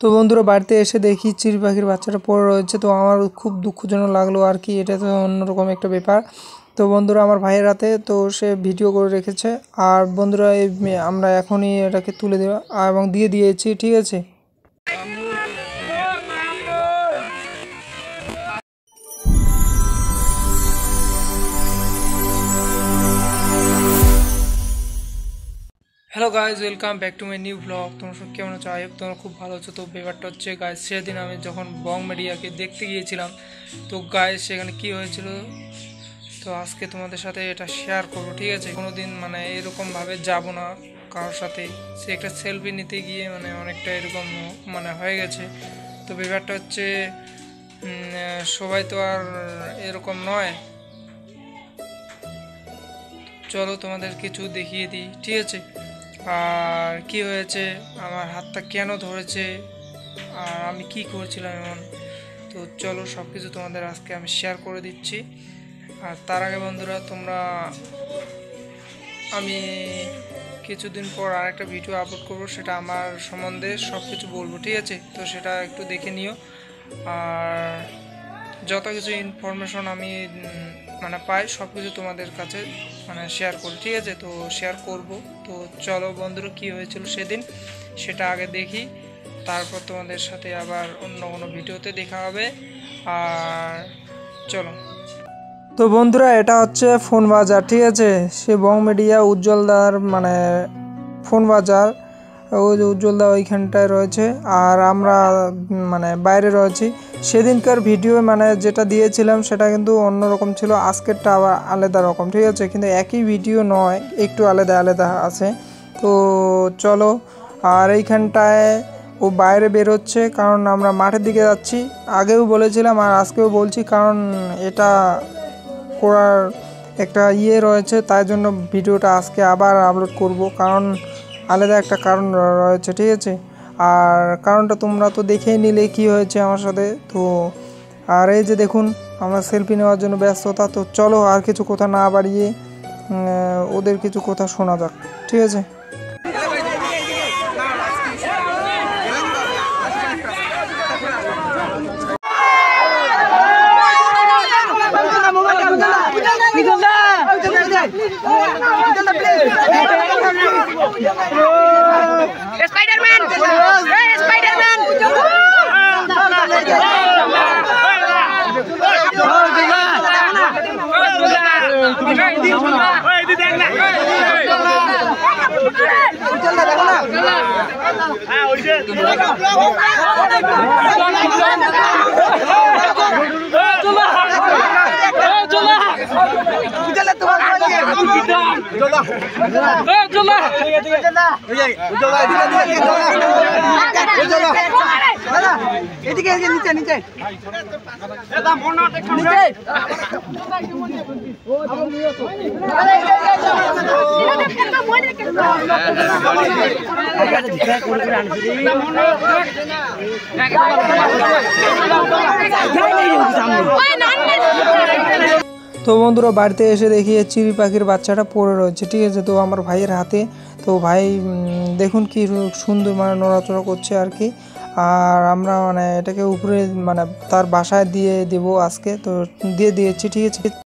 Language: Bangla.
তো বন্ধুরা বাড়িতে এসে দেখি চিড়ি পাখির বাচ্চাটা পড়ে রয়েছে। তো আমার খুব দুঃখজনক লাগলো আর কি, এটা তো অন্যরকম একটা ব্যাপার। তো বন্ধুরা আমার ভাইয়ের হাতে, তো সে ভিডিও করে রেখেছে। আর বন্ধুরা আমরা এখনই এটাকে তুলে দেওয়া এবং দিয়ে দিয়েছি, ঠিক আছে। Hello guys, welcome back to my new blog. তোমরা সব কেমন আছো? আই হোপ তোমরা খুব ভালো আছো। তো ব্যাপারটা হচ্ছে গাইজ, সেদিন আমি যখন বং মিডিয়াকে দেখতে গিয়েছিলাম, তো গাইজ সেখানে কি হয়েছিল, তো আজকে তোমাদের সাথে এটা শেয়ার করবো, ঠিক আছে। কোনোদিন মানে এরকমভাবে যাব না কারোর সাথে, সে একটা সেলফি নিতে গিয়ে মানে অনেকটা এরকম মানে হয়ে গেছে। তো ব্যাপারটা হচ্ছে সবাই তো আর এরকম নয়। চলো তোমাদের কিছু দেখিয়ে দিই, ঠিক আছে। আর কি হয়েছে, আমার হাতটা কেন ধরেছে, আর আমি কি করছিলাম এমন, তো চলো সব কিছু তোমাদের আজকে আমি শেয়ার করে দিচ্ছি। আর তার আগে বন্ধুরা আমি কিছুদিন পর আরেকটা ভিডিও আপলোড করব, সেটা আমার সম্বন্ধে সব কিছু বলবো, ঠিক আছে। তো সেটা একটু দেখে নিও। আর যত কিছু ইনফরমেশন আমি মানে পাই সব কিছু তোমাদের কাছে মানে শেয়ার করি, ঠিক আছে। তো শেয়ার করব। তো চলো বন্ধুরা কি হয়েছিল সেদিন সেটা আগে দেখি, তারপর তোমাদের সাথে আবার অন্য কোনো ভিডিওতে দেখা হবে। আর চলো। তো বন্ধুরা এটা হচ্ছে ফোন বাজার, ঠিক আছে। সে বং মিডিয়া উজ্জ্বলদার মানে ফোন বাজার, ওই যে উজ্জ্বলদা ওইখানটায় রয়েছে, আর আমরা মানে বাইরে রয়েছি। সেদিনকার ভিডিও মানে যেটা দিয়েছিলাম সেটা কিন্তু অন্যরকম ছিল, আজকেরটা আবার আলাদা রকম, ঠিক আছে। কিন্তু একই ভিডিও নয়, একটু আলাদা আলাদা আছে। তো চলো। আর এইখানটায় ও বাইরে বেরোচ্ছে, কারণ আমরা মাঠের দিকে যাচ্ছি। আগেও বলেছিলাম আর আজকেও বলছি, কারণ এটা করার একটা রয়েছে, তাই জন্য ভিডিওটা আজকে আবার আপলোড করব, কারণ আলাদা একটা কারণ রয়েছে, ঠিক আছে। আর কারণটা তোমরা তো দেখেই নিলে কি হয়েছে আমার সাথে। তো আর এই যে দেখুন আমরা সেলফি নেওয়ার জন্য ব্যস্ততা। তো চলো আর কিছু কথা না বাড়িয়ে ওদের কিছু কথা শোনা যাক, ঠিক আছে। স্পাইডারম্যান, স্পাইডারম্যান এদিকে নিচে নিচে তো বন্ধুরা বাড়িতে এসে দেখি চিড়ি পাখির বাচ্চাটা পড়ে রয়েছে, ঠিক আছে। তো আমার ভাইয়ের হাতে। তো ভাই দেখুন কি সুন্দর মানে নড়াচড়া করছে আর কি। আর আমরা মানে এটাকে উপরে মানে তার বাসায় দিয়ে দেবো আজকে, তো দিয়ে দিয়েছি, ঠিক আছে।